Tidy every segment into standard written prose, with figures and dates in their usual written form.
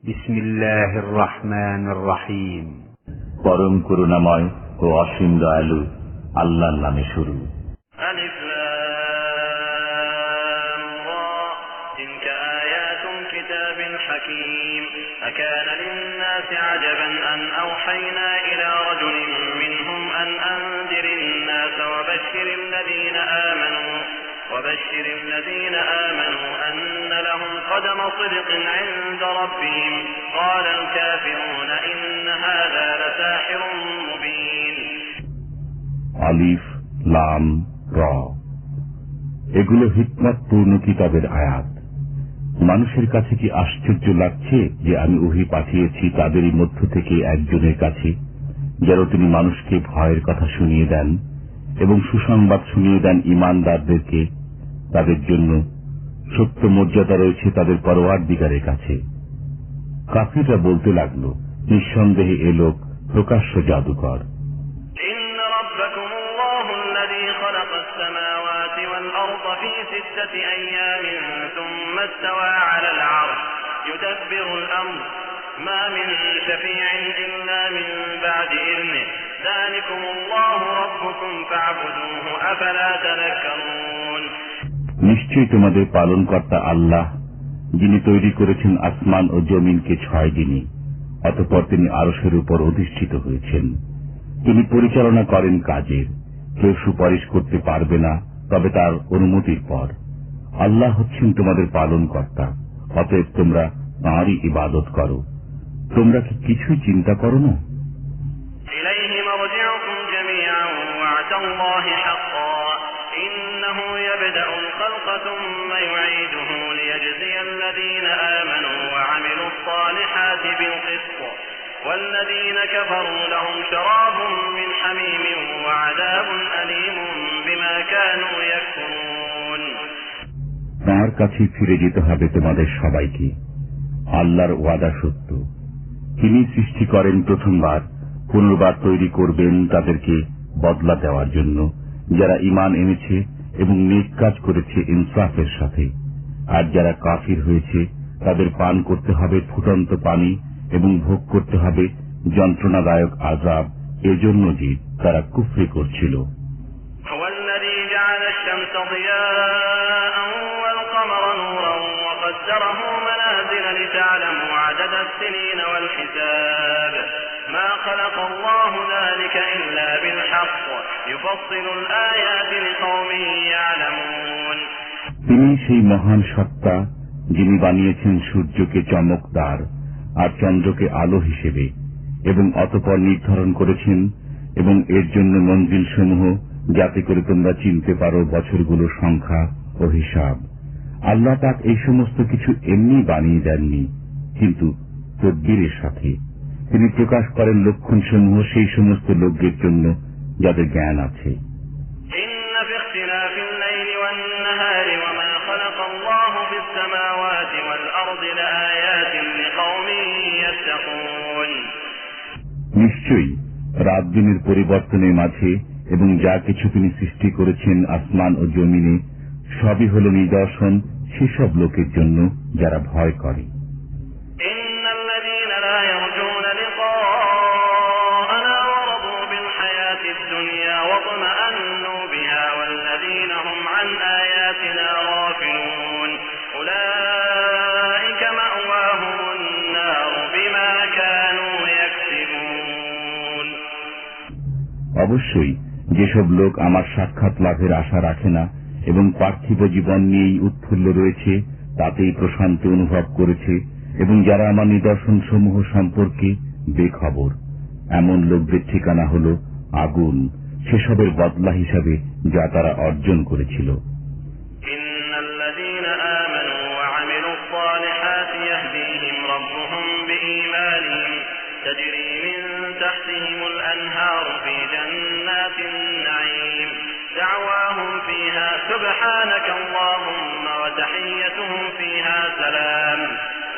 বিসমিল্লাহির রহমানির রহিম। পরম করুণাময় ও অসীম দয়ালু আল্লাহর নামে শুরু। আলিফ লাম রা তিলকা আয়াতুল কিতাবিল হাকীম আকানা লিন-নাসি আজাবান আন আওহায়না ইলা রাজুলিন মিনহুম আন আনদিরিন নাস ওয়া বাশশিরিল লাযীনা আমানু আন্না লাহুম কদমা সিদকিন ইনদা রাব্বিহিম ক্বালাল কাফিরুনা ইন্না হাযা লাসাহিরুন মুবিন। আলিফ লাম রা, এগুলো হিকমতপূর্ণ কিতাবের আয়াত। মানুষের কাছে কি আশ্চর্য লাগছে যে আমি ওহী পাঠিয়েছি তাদেরই মধ্য থেকে একজনের কাছে, যেন তিনি মানুষকে ভয়ের কথা শুনিয়ে দেন এবং সুসংবাদ শুনিয়ে দেন ঈমানদারদেরকে। তাদের জন্য সত্য মর্যাদা রয়েছে তাদের পরওয়ারদিগারের কাছে। কাফিররা বলতে লাগলো, নিঃসন্দেহে এ লোক প্রকাশ্য জাদুকর। নিশ্চয়ই তোমাদের পালনকর্তা আল্লাহ, যিনি তৈরি করেছেন আসমান ও জমিনকে 6 দিনে, অতঃপর তিনি আরশের উপর অধিষ্ঠিত হয়েছেন। তিনি পরিচালনা করেন কাজের, কেউ সুপারিশ করতে পারবে না তবে তার অনুমতির পর। আল্লাহ হচ্ছেন তোমাদের পালনকর্তা, অতএব তোমরা তাঁরই ইবাদত করো। তোমরা কি কিছুই চিন্তা করো না? والذين كفروا لهم شراب من حميم وعذاب أليم بما كانوا يكفرون। তাঁর কাছে ফিরে যেতে হবে তোমাদের সবাইকে। আল্লাহর ওয়াদা সত্য। তিনি সৃষ্টি করেন প্রথমবার, পুনর্বার তৈরি করবেন তাদেরকে বদলা দেওয়ার জন্য, যারা ঈমান এনেছে এবং নেক কাজ করেছে ইনসাফের সাথে। আর যারা কাফির হয়েছে তাদের পান করতে হবে ফুটন্ত পানি এবং ভোগ করতে হবে যন্ত্রণাদায়ক আযাব, এজন্য যে তারা কুফরি করছিল। তিনি সেই মহান সত্তা, যিনি বানিয়েছেন সূর্যকে চমকদার আর চন্দ্রকে আলো হিসেবে, এবং অতঃপর নির্ধারণ করেছেন এবং এর জন্য মঞ্জিল সমূহ, যাতে করে তোমরা চিনতে পারো বছরগুলোর সংখ্যা ও হিসাব। আল্লাহ পাক এই সমস্ত কিছু এমনি বানিয়ে দেননি, কিন্তু তদবিরের সাথে। তিনি প্রকাশ করেন লক্ষণ সমূহ সেই সমস্ত লোকদের জন্য যাদের জ্ঞান আছে। নিশ্চয়ই রাত দিনের পরিবর্তনের মাঝে এবং যা কিছু তিনি সৃষ্টি করেছেন আসমান ও জমিনে, সবই হল নিদর্শন সেসব লোকের জন্য যারা ভয় করে। অবশ্যই যেসব লোক আমার সাক্ষাৎ লাভের আশা রাখে না এবং পার্থিব জীবন নিয়েই উৎফুল্ল রয়েছে, তাতেই প্রশান্তি অনুভব করেছে, এবং যারা আমার নিদর্শন সমূহ সম্পর্কে বেখবর, এমন লোকদের ঠিকানা হল আগুন, সেসবের বদলা হিসাবে যা তারা অর্জন করেছিল। سبحانك اللهم وتحيتهم فيها سلام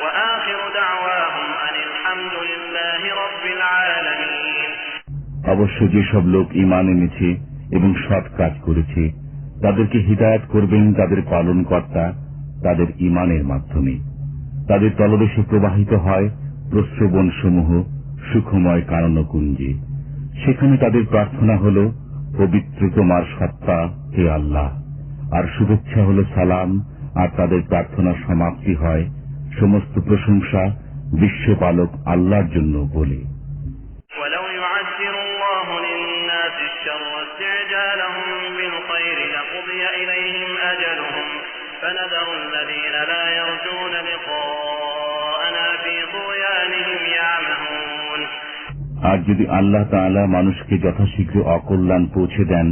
وآخر دعواهم أن الحمد لله رب العالمين। অবশ্য যেসব লোক ঈমান এনেছে এবং সৎ কাজ করেছে তাদেরকে হিদায়াত করবেন তাদের পালনকর্তা তাদের ঈমানের মাধ্যমে। তাদের তলদেশে প্রবাহিত হয় প্রস্রবণসমূহ সুখময় কাননকুঞ্জে। সেখানে তাদের প্রার্থনা হল, পবিত্র তোমার সত্তা হে আল্লাহ, আর শুভেচ্ছা হল সালাম, আর তাদের প্রার্থনার সমাপ্তি হয় সমস্ত প্রশংসা বিশ্বপালক আল্লাহর জন্য বলে। আর যদি আল্লাহ তাআলা মানুষকে যথাশীঘ্র অকল্যাণ পৌঁছে দেন,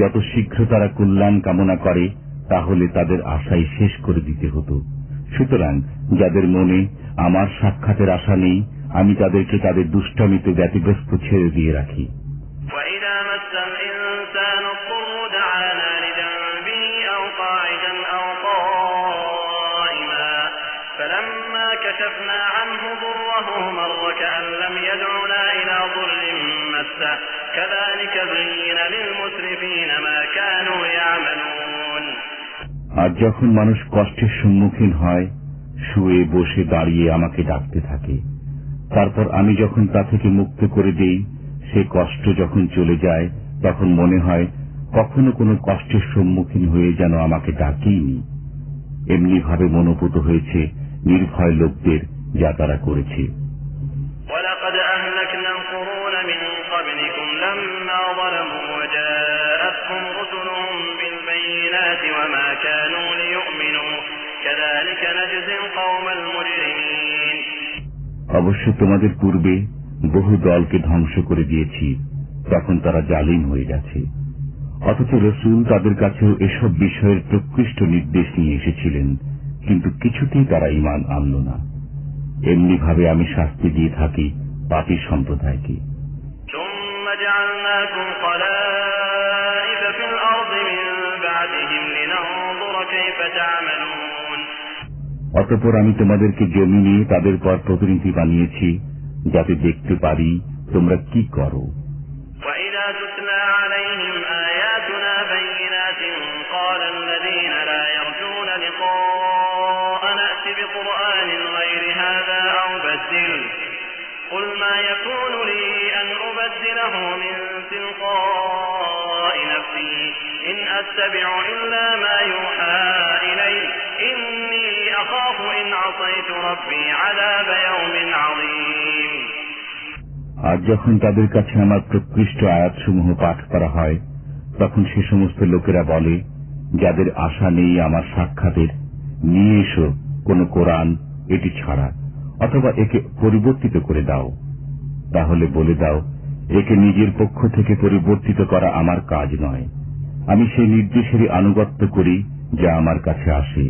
যত শীঘ্র তারা কল্যাণ কামনা করে, তাহলে তাদের আশাই শেষ করে দিতে হতো। সুতরাং যাদের মনে আমার সাক্ষাতের আশা নেই, আমি তাদেরকে তাদের দুষ্টামিতে ব্যতিগ্রস্ত ছেড়ে দিয়ে রাখি। كشفنا عنه ضره مر كأن لم يدعنا إلى ضر مسه كذلك زين للمسرفين ما كانوا يعملون। আর যখন মানুষ কষ্টের সম্মুখীন হয়, শুয়ে বসে দাঁড়িয়ে আমাকে ডাকতে থাকে, তারপর আমি যখন তা থেকে মুক্ত করে দেই, সে কষ্ট যখন চলে যায়, তখন মনে হয় কখনো কোনো কষ্টের সম্মুখীন হয়ে যেন আমাকে ডাকেইনি। এমনি ভাবে মনোপুত হয়েছে নির্ভয় লোকদের যা তারা করেছে। অবশ্য তোমাদের পূর্বে বহু দলকে ধ্বংস করে দিয়েছি, তখন তারা জালিম হয়ে গেছে। অথচ রসুল তাদের কাছেও এসব বিষয়ের প্রকৃষ্ট নির্দেশ নিয়ে এসেছিলেন, কিন্তু কিছুতেই তারা ঈমান আনল না। এমনি ভাবে আমি শাস্তি দিয়ে থাকি পাপী সম্প্রদায়কে। অতঃপর আমি তোমাদেরকে জমিনে তাদের পর প্রতিনিধি বানিয়েছি, যাতে দেখতে পারি তোমরা কি করো। قل ما يكون لي أن أبدله من تلقاء نفسي إن أتبع إلا ما يوحى إلي إني أخاف إن عصيت ربي عذاب يوم عظيم। আর যখন তাদের কাছে আমার প্রকৃষ্ট আয়াতসমূহ পাঠ করা হয়, তখন সে সমস্ত লোকেরা বলে, যাদের আশা নেই আমার সাক্ষাতের, নিয়ে এসো কোন কোরআন এটি ছাড়া, অথবা একে পরিবর্তিত করে দাও। তাহলে বলে দাও, একে নিজের পক্ষ থেকে পরিবর্তিত করা আমার কাজ নয়। আমি সেই নির্দেশেরই আনুগত্য করি যা আমার কাছে আসে।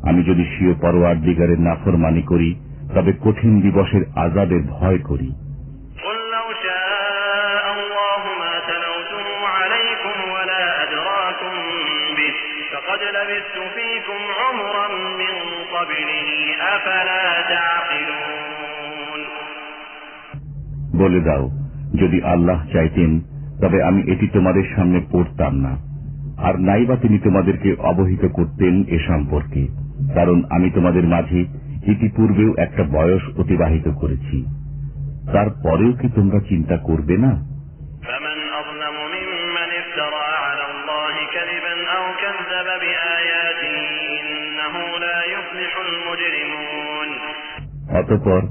আমি যদি স্বীয় পরওয়ারদিগারের নাফরমানি করি, তবে কঠিন দিবসের আযাবের ভয় করি। বলে দাও, যদি আল্লাহ চাইতেন তবে আমি এটি তোমাদের সামনে পড়তাম না, আর নাইবা তিনি তোমাদেরকে অবহিত করতেন এ সম্পর্কে, কারণ আমি তোমাদের মাঝে ইতিপূর্বেও একটা বয়স অতিবাহিত করেছি। তারপরেও কি তোমরা চিন্তা করবে না? অতঃপর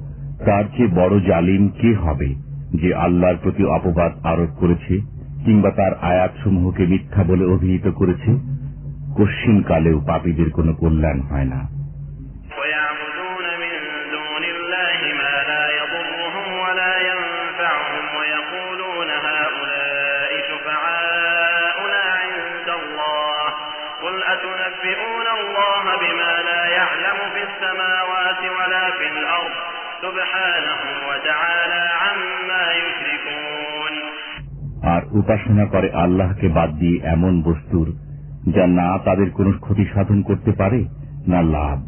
তার চেয়ে বড় জালিম কে হবে, যে আল্লাহর প্রতি অপবাদ আরোপ করেছে কিংবা তার আয়াতসমূহকে মিথ্যা বলে অভিহিত করেছে। কশ্চিন কালেও পাপীদের কোনো কল্যাণ হয় না। আর উপাসনা করে আল্লাহকে বাদ দিয়ে এমন বস্তুর যা না তাদের কোনো ক্ষতি সাধন করতে পারে না লাভ,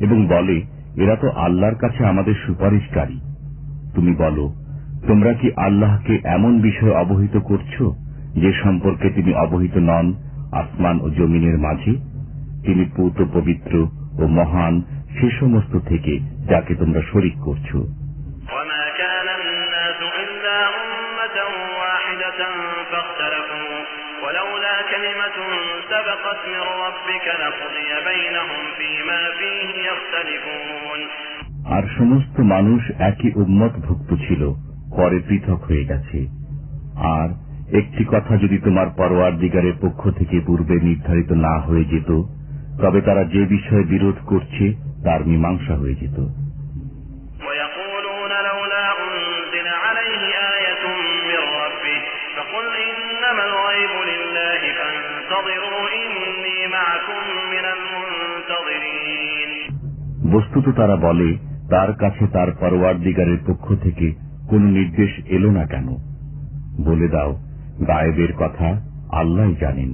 এবং বলে এরা তো আল্লাহর কাছে আমাদের সুপারিশকারী। তুমি বলো, তোমরা কি আল্লাহকে এমন বিষয় অবহিত করছো যে সম্পর্কে তিনি অবহিত নন আসমান ও জমিনের মাঝে? তিনি পূত পবিত্র ও ও মহান সে সমস্ত থেকে যাকে তোমরা শরীক করছো। আর সমস্ত মানুষ একই উম্মতভুক্ত ছিল, পরে পৃথক হয়ে গেছে। আর একটি কথা যদি তোমার পরওয়ারদিগারের পক্ষ থেকে পূর্বে নির্ধারিত না হয়ে যেত, তবে তারা যে বিষয়ে বিরোধ করছে তার মীমাংসা হয়ে যেত। বস্তুত তারা বলে, তার কাছে তার পরওয়ারদিগারের পক্ষ থেকে কোন নির্দেশ এলো না কেন? বলে দাও, গায়েবের কথা আল্লাহই জানেন,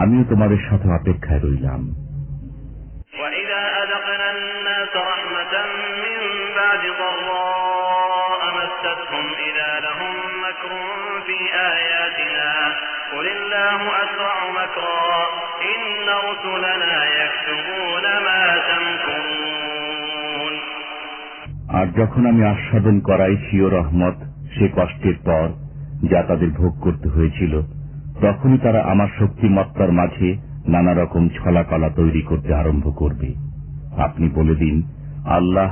আমিও তোমাদের সাথে অপেক্ষায় রইলাম। আর যখন আমি আস্বাদন করাই স্বীয় রহমত সে কষ্টের পর যা তাদের ভোগ করতে হয়েছিল, তখনই তারা আমার শক্তিমত্তার মাঝে নানা রকম ছলাকলা তৈরি করতে আরম্ভ করবে। আপনি বলে দিন, আল্লাহ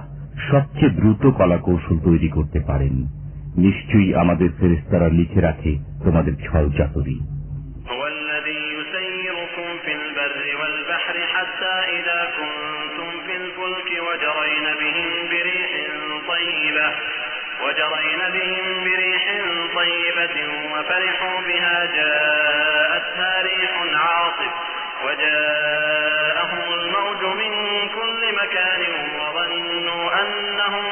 সবচেয়ে দ্রুত কলা কৌশল তৈরি করতে পারেন। নিশ্চয়ই আমাদের ফেরেশতারা লিখে রাখে তোমাদের ছল চাতুরি। وجرين بهم بريح طيبة وفرحوا بها جاءتها ريح عاصف وجاءهم الموج من كل مكان وظنوا أنهم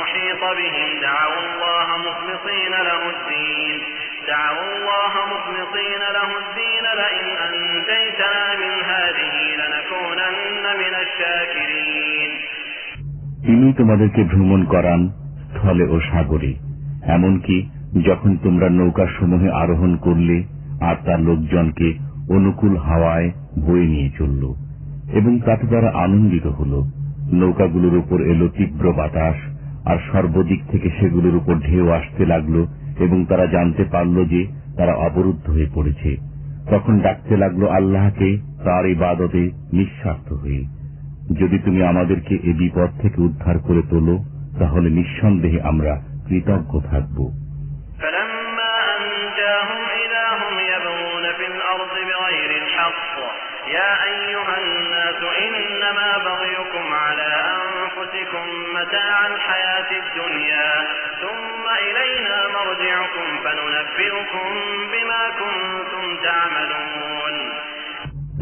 أحيط بهم دعوا الله مخلصين له الدين لئن أنجيتنا من هذه لنكونن من الشاكرين। তিনি তোমাদেরকে ভ্রমণ করান স্থলে ও সাগরে, এমনকি যখন তোমরা নৌকাসমূহে আরোহণ করলে আর তার লোকজনকে অনুকূল হাওয়ায় বয়ে নিয়ে চলল, এবং তাতে তারা আনন্দিত হল। নৌকাগুলোর উপর এলো তীব্র বাতাস, আর সর্বদিক থেকে সেগুলোর উপর ঢেউ আসতে লাগলো, এবং তারা জানতে পারল যে তারা অবরুদ্ধ হয়ে পড়েছে। তখন ডাকতে লাগলো আল্লাহকে তার ইবাদতে নিঃস্বার্থ হয়ে, যদি তুমি আমাদেরকে এ বিপদ থেকে উদ্ধার করে তোলো, তাহলে নিঃসন্দেহে আমরা কৃতজ্ঞ থাকব।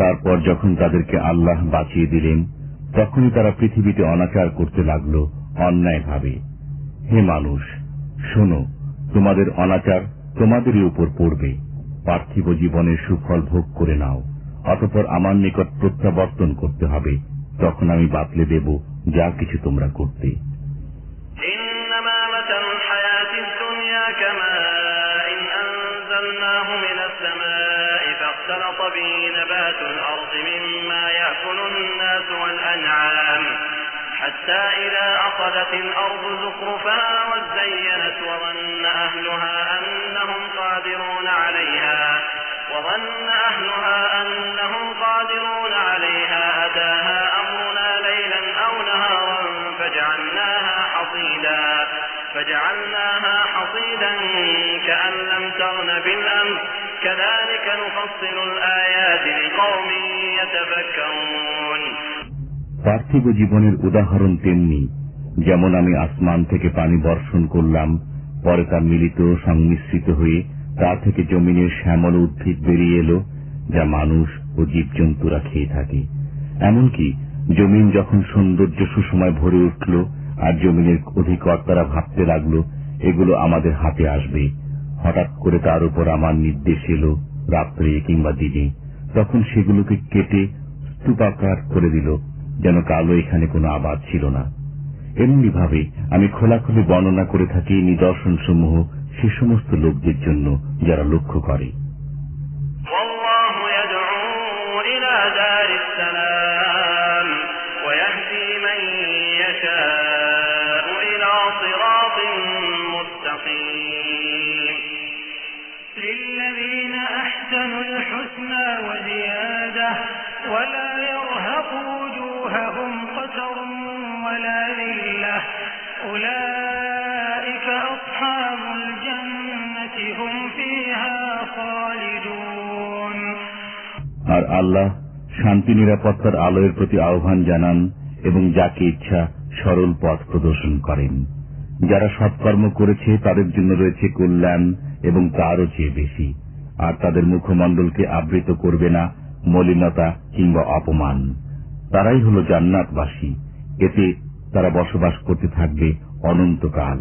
তারপর যখন তাদেরকে আল্লাহ বাঁচিয়ে দিলেন, তখনই তারা পৃথিবীতে অনাচার করতে লাগলো অন্যায়ভাবে। হে মানুষ, শোনো, তোমাদের অনাচার তোমাদেরই উপর পড়বে। পার্থিব জীবনের সুফল ভোগ করে নাও, অতঃপর আমার নিকট প্রত্যাবর্তন করতে হবে, তখন আমি বাতলে দেব যা কিছু তোমরা করতে। حتى إذا أخذت الأرض زخرفها وزينت وظن أهلها أنهم قادرون عليها أتاها أمرنا ليلا أو نهارا فجعلناها حصيدا كأن لم تغن بالأمس كذلك نفصل الآيات لقوم يتفكرون। পার্থিব জীবনের উদাহরণ তেমনি, যেমন আমি আসমান থেকে পানি বর্ষণ করলাম, পরে তা মিলিত সংমিশ্রিত হয়ে তা থেকে জমিনের শ্যামল উদ্ভিদ বেরিয়ে এলো, যা মানুষ ও জীবজন্তুরা খেয়ে থাকে। এমনকি জমিন যখন সৌন্দর্য সুসময় ভরে উঠল আর জমিনের অধিকর্তারা ভাবতে লাগলো এগুলো আমাদের হাতে আসবে, হঠাৎ করে তার উপর আমার নির্দেশ এলো রাত্রে কিংবা দিনে, তখন সেগুলোকে কেটে স্তূপাকার করে দিল, যেন কালো এখানে কোনো আবাদ ছিল না। এমনি ভাবে আমি খোলাখুলি বর্ণনা করে থাকি নিদর্শন সমূহ সে সমস্ত লোকদের জন্য যারা লক্ষ্য করে। يشاء إلى صراط مستقيم للذين أحسنوا الحسنى وزيادة ولا يرهق وجوههم قتر ولا ذلة أولئك أصحاب الجنة هم فيها خالدون। আর আল্লাহ শান্তি নিরাপত্তার আলোয়ের প্রতি আহ্বান জানান এবং যাকে ইচ্ছা সরল পথ প্রদর্শন করেন। যারা সৎকর্ম করেছে তাদের জন্য রয়েছে কল্যাণ এবং তারও চেয়ে বেশি। আর তাদের মুখমণ্ডলকে আবৃত করবে না মলিনতা কিংবা অপমান। তারাই হল জান্নাতবাসী, এতে তারা বসবাস করতে থাকবে অনন্তকাল।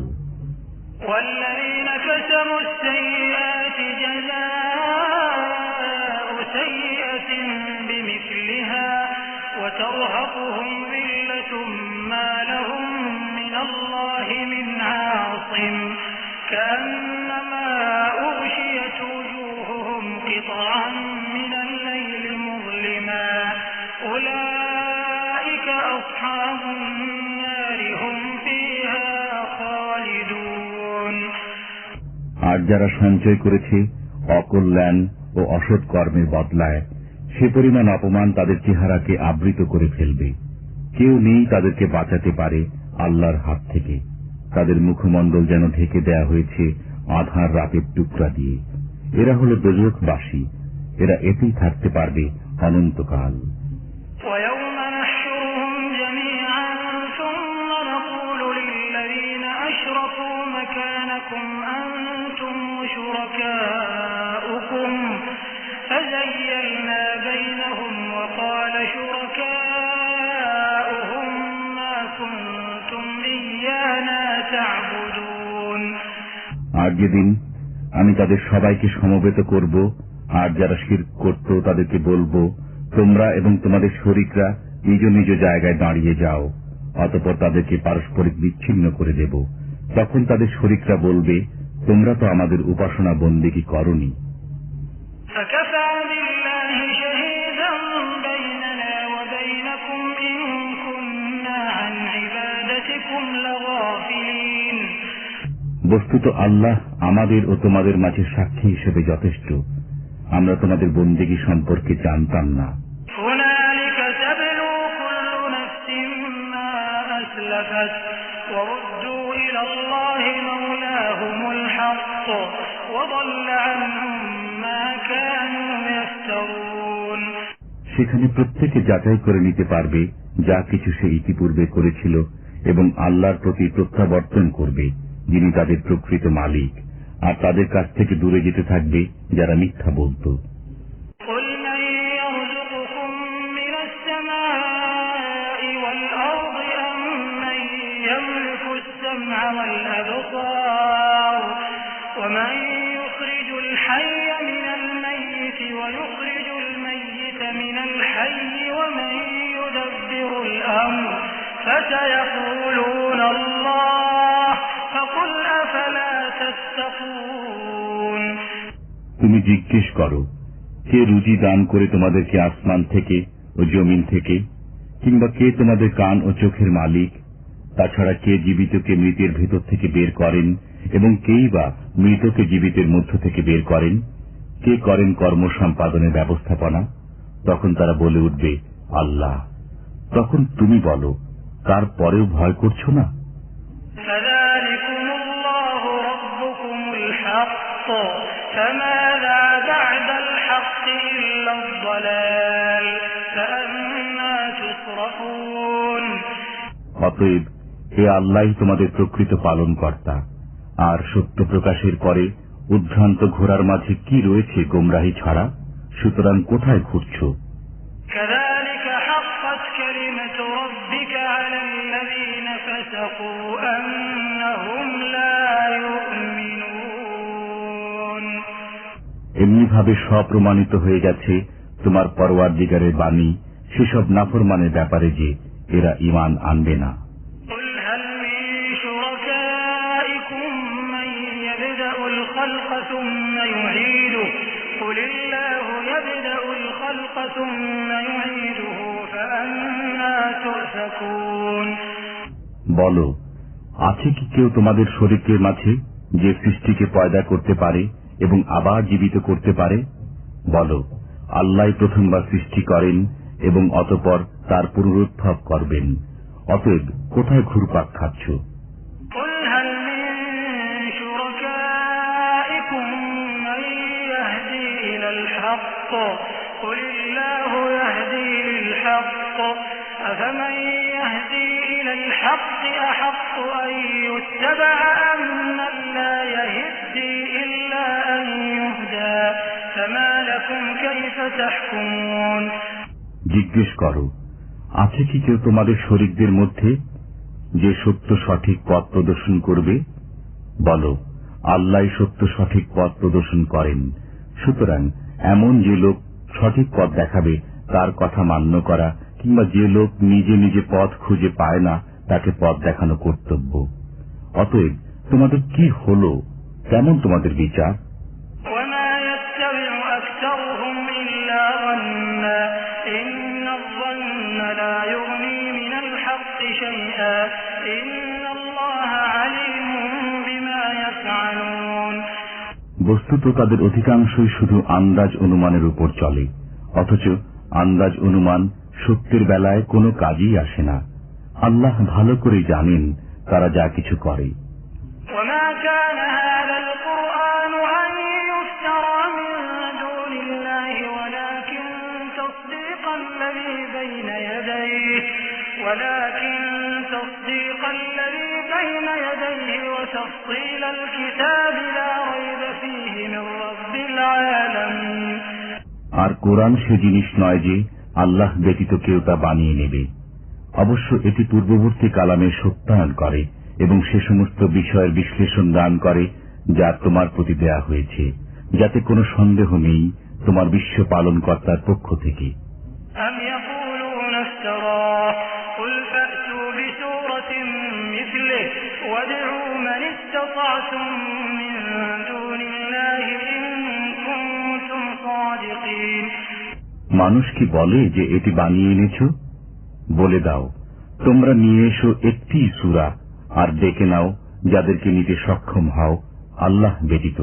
وترهقهم ذلة ما لهم من الله من عاصم كأنما أغشيت وجوههم قطعا من الليل مظلما أولئك أصحاب النار هم فيها خالدون। আর যারা সঞ্চয় করেছে অকল্যাণ ও অসৎ কর্মের বদলায় সে পরিমাণ অপমান তাদের চেহারাকে আবৃত করে ফেলবে। কেউ নেই তাদেরকে বাঁচাতে পারে আল্লাহর হাত থেকে। তাদের মুখমণ্ডল যেন ঢেকে দেয়া হয়েছে আঁধার রাতের টুকরা দিয়ে। এরা হল দোজখবাসী, এরা এতেই থাকতে পারবে অনন্তকাল। فزيلنا بينهم وقال شركاؤهم ما كنتم إيانا تعبدون। আর যেদিন আমি তাদের সবাইকে সমবেত করব আর যারা শিরক করত তাদেরকে বলবো, তোমরা এবং তোমাদের শরীকরা নিজ নিজ জায়গায় দাঁড়িয়ে যাও। অতঃপর তাদেরকে পারস্পরিক বিচ্ছিন্ন করে দেব। তখন তাদের শরীকরা বলবে, তোমরা তো আমাদের উপাসনা বন্দেগী করনি। فكفى بالله شهيدا بيننا وبينكم إن كنا عن عبادتكم لغافلين। বস্তুত আল্লাহ আমাদের ও তোমাদের মাঝে সাক্ষী হিসেবে যথেষ্ট। আমরা তোমাদের বন্দেগী সম্পর্কে জানতাম না। هنالك تبلو كل نفس ما أسلفت وردوا إلى الله مولاهم الحق وضل عنهم ما كانوا يفترون। সেখানে প্রত্যেকে যাচাই করে নিতে পারবে যা কিছু সে ইতিপূর্বে করেছিল এবং আল্লাহর প্রতি প্রত্যাবর্তন করবে যিনি তাদের প্রকৃত মালিক। আর তাদের কাছ থেকে দূরে যেতে থাকবে যারা মিথ্যা বলত। ومن يخرج الحي من الميت ويخرج الميت من الحي ومن يدبر الأمر فسيقولون الله فقل أفلا تتقون। তুমি জিজ্ঞেস করো, কে রুজি দান করে তোমাদেরকে আসমান থেকে ও জমিন থেকে, কিংবা কে তোমাদের কান ও চোখের মালিক? তাছাড়া কে জীবিতকে মৃতের ভেতর থেকে বের করেন এবং কেই বা মৃতকে জীবিতের মধ্য থেকে বের করেন? কে করেন কর্ম সম্পাদনের ব্যবস্থাপনা? তখন তারা বলে উঠবে, আল্লাহ। তখন তুমি বলো, তারপরেও ভয় করছো না? অতএব হে আল্লাহ তোমাদের প্রকৃত পালন কর্তা। আর সত্য প্রকাশের পরে উদ্ভ্রান্ত ঘোড়ার মাঝে কি রয়েছে গোমরাহি ছাড়া? সুতরাং কোথায় ঘুরছ? এমনিভাবে স্বপ্রমাণিত হয়ে গেছে তোমার পরওয়ারদিগারের বাণী সেসব নাফরমানের ব্যাপারে যে এরা ঈমান আনবে না। বলো, আছে কি কেউ তোমাদের শরীকের মাঝে যে সৃষ্টিকে পয়দা করতে পারে এবং আবার জীবিত করতে পারে? বলো, আল্লাহ প্রথমবার সৃষ্টি করেন এবং অতঃপর তার পুনরুদ্ভব করবেন। অতএব কোথায় ঘুরপাক খাচ্ছ? أفمن يهدي إلى الحق أحق أن يتبع أمن لا يهدي إلا أن يهدى فما لكم كيف تحكمون জিজ্ঞেস করো, আছে কি কেউ তোমাদের শরীকদের মধ্যে যে সত্য সঠিক পথ প্রদর্শন করবে? বলো, আল্লাহ সত্য সঠিক পথ প্রদর্শন করেন। সুতরাং এমন যে লোক সঠিক পথ দেখাবে তার কথা মান্য করা, কিংবা যে লোক নিজে নিজে পথ খুঁজে পায় না তাকে পথ দেখানো কর্তব্য। অতএব তোমাদের কি হল? কেমন তোমাদের বিচার? বস্তুত তাদের অধিকাংশই শুধু আন্দাজ অনুমানের উপর চলে, অথচ আন্দাজ অনুমান সত্যের বেলায় কোনো কাজেই আসে না। আল্লাহ ভালো করে জানেন তারা যা কিছু করে। ولكن تصديق الذي بين يديه وتفصيل الكتاب لا ريب فيه من رب العالمين আর কোরআন সে জিনিস নয় যে আল্লাহ ব্যতীত কেউ তা বানিয়ে নেবে। অবশ্য এটি পূর্ববর্তী কালামের সত্যায়ন করে এবং সে সমস্ত বিষয়ের বিশ্লেষণ দান করে যা তোমার প্রতি দেয়া হয়েছে, যাতে কোনো সন্দেহ নেই তোমার বিশ্ব পালনকর্তার পক্ষ থেকে। মানুষ কি বলে যে এটি বানিয়ে এনেছ? বলে দাও, তোমরা নিয়ে এসো একটি সূরা আর ডেকে নাও যাদেরকে নিতে সক্ষম হও আল্লাহ ব্যতীত,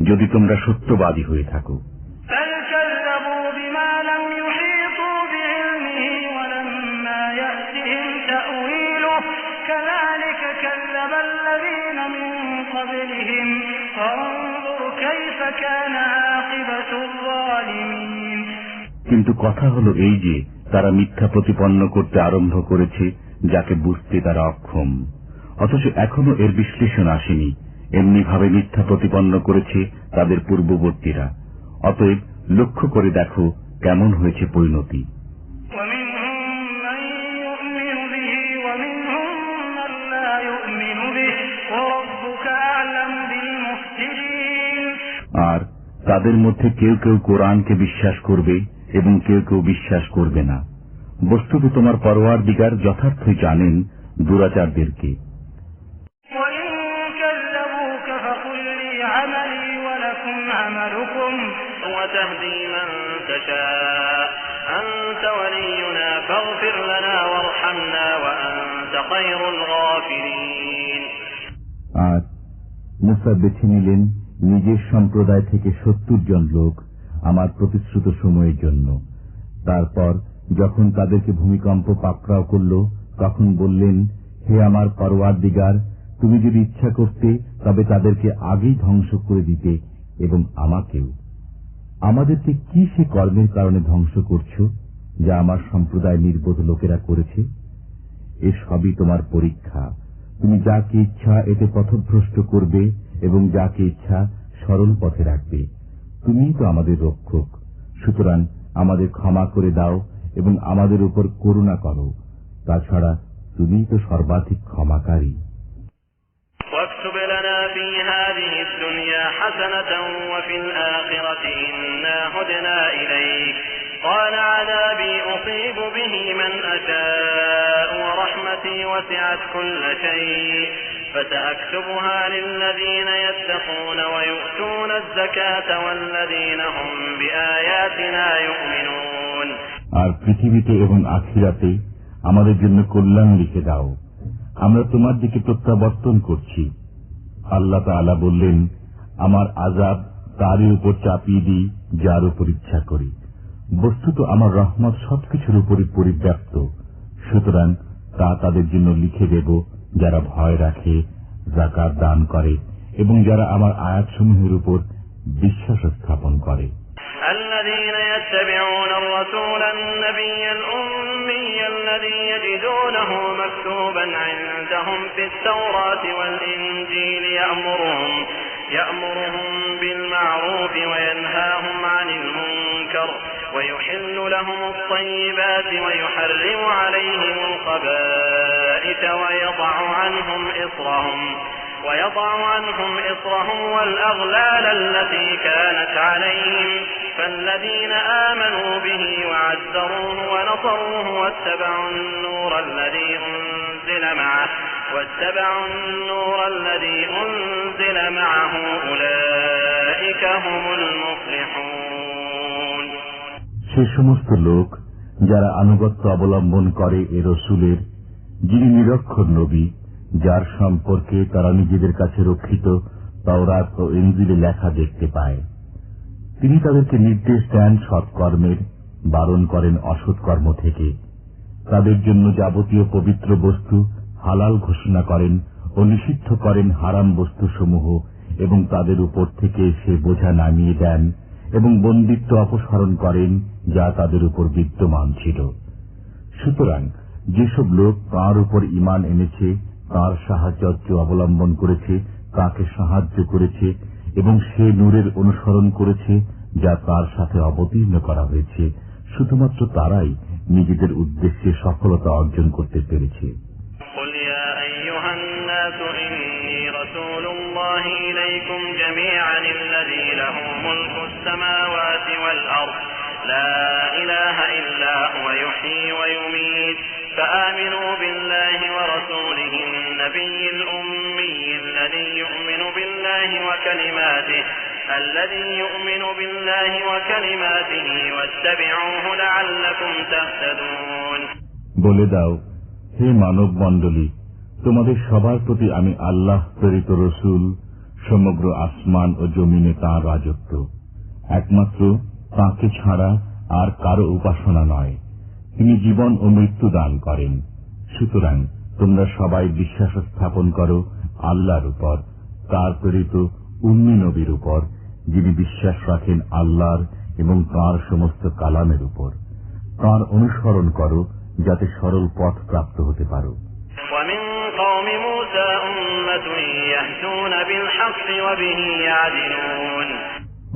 যদি তোমরা সত্যবাদী হয়ে থাকো। কিন্তু কথা হলো এই যে তারা মিথ্যা প্রতিপন্ন করতে আরম্ভ করেছে যাকে বুঝতে তারা অক্ষম, অথচ এখনো এর বিশ্লেষণ আসেনি। এমনি ভাবে মিথ্যা প্রতিপন্ন করেছে তাদের পূর্ববর্তীরা। অতএব লক্ষ্য করে দেখো কেমন হয়েছে পরিণতি। আর তাদের মধ্যে কেউ কেউ কোরআনকে বিশ্বাস করবে এবং কেউ কেউ বিশ্বাস করবে না। বস্তুত তোমার পরওয়ারদিগার যথার্থই জানেন দুরাচারদেরকে। আর মুসা বেছে নিলেন নিজের সম্প্রদায় থেকে ৭০ জন লোক আমার প্রতিশ্রুত সময়ের জন্য। তারপর যখন তাদেরকে ভূমিকম্প পাকড়াও করল তখন বললেন, হে আমার পরওয়ারদিগার, তুমি যদি ইচ্ছা করতে তবে তাদেরকে আগেই ধ্বংস করে দিতে এবং আমাকেও। আমাদেরকে কি সে কর্মের কারণে ধ্বংস করছ যা আমার সম্প্রদায় নির্বোধ লোকেরা করেছে? এ সবই তোমার পরীক্ষা। তুমি যাকে ইচ্ছা এতে পথভ্রষ্ট করবে এবং যাকে ইচ্ছা সরল পথে রাখবে। তুমিই তো আমাদের রক্ষক, সুতরাং আমাদের ক্ষমা করে দাও এবং আমাদের উপর করুণা করো। তাছাড়া তুমিই তো সর্বাধিক ক্ষমাকারী। واكتب لنا في هذه الدنيا حسنة وفي الآخرة إنا هدنا إليك قال عذابي أصيب به من أشاء ورحمتي وسعت كل شيء فسأكتبها للذين يتقون ويؤتون الزكاة والذين هم بآياتنا يؤمنون আর পৃথিবীতে এবং আখিরাতে আমাদের জন্য কল্যাণ লিখে দাও। আমরা তোমার দিকে প্রত্যাবর্তন করছি। আল্লাহ তাআলা বললেন, আমার আযাব তারই উপর চাপিয়ে দিই যার উপর ইচ্ছা করি। বস্তুত আমার রহমত সবকিছুর উপরই পরিব্যাপ্ত, সুতরাং তা তাদের জন্য লিখে দেব যারা ভয় রাখে, যাকাত দান করে এবং যারা আমার আয়াতসমূহের উপর বিশ্বাস স্থাপন করে। الذين يتبعون الرسول النبي الأمي الذي يجدونه مكتوبا عندهم في التوراة والإنجيل يأمرهم بالمعروف وينهاهم عن المنكر ويحل لهم الطيبات ويحرم عليهم الخبائث ويضع عنهم إصرهم والأغلال التي كانت عليهم فالذين آمنوا به وعزروه ونصروه واتبعوا النور الذي أنزل معه أولئك هم المفلحون। সে সমস্ত লোক যারা আনুগত্য অবলম্বন করে এ রসুলের, যিনি নিরক্ষর নবী, যার সম্পর্কে তারা নিজেদের কাছে রক্ষিত তাওরাত ও ইনজিলে লেখা দেখতে পায়। তিনি তাদেরকে নির্দেশ দেন সৎকর্মের, বারণ করেন অসৎকর্ম থেকে, তাদের জন্য যাবতীয় পবিত্র বস্তু হালাল ঘোষণা করেন ও নিষিদ্ধ করেন হারাম বস্তুসমূহ, এবং তাদের উপর থেকে সে বোঝা নামিয়ে দেন এবং বন্দিত্ব অপসারণ করেন যা তাদের উপর বিদ্যমান ছিল। সুতরাং যেসব লোক তাঁর উপর ঈমান এনেছে, তাঁর সাহায্য অবলম্বন করেছে, তাকে সাহায্য করেছে এবং সে নূরের অনুসরণ করেছে যা তার সাথে অবতীর্ণ করা হয়েছে, শুধুমাত্র তারাই নিজেদের উদ্দেশ্যে সফলতা অর্জন করতে পেরেছে। قل يا أيها الناس إني رسول الله إليكم جميعا الذي له ملك السماوات والأرض لا إله إلا هو يحيي ويميت فآمنوا بالله ورسوله النبي الأمي الذي يؤمن بالله وكلماته واتبعوه لعلكم تهتدون। বলে দাও, হে মানব মণ্ডলী, তোমাদের সবার প্রতি আমি আল্লাহ প্রেরিত রসুল, সমগ্র আসমান ও জমিনে তাঁর রাজত্ব, একমাত্র তাঁকে ছাড়া আর কারো উপাসনা নয়। তিনি জীবন ও মৃত্যু দান করেন। সুতরাং তোমরা সবাই বিশ্বাস স্থাপন করো আল্লাহর উপর, তাঁর প্রেরিত উম্মি নবীর উপর, যিনি বিশ্বাস রাখেন আল্লাহর এবং তাঁর সমস্ত কালামের উপর। তাঁর অনুসরণ করো যাতে সরল পথ প্রাপ্ত হতে পারো।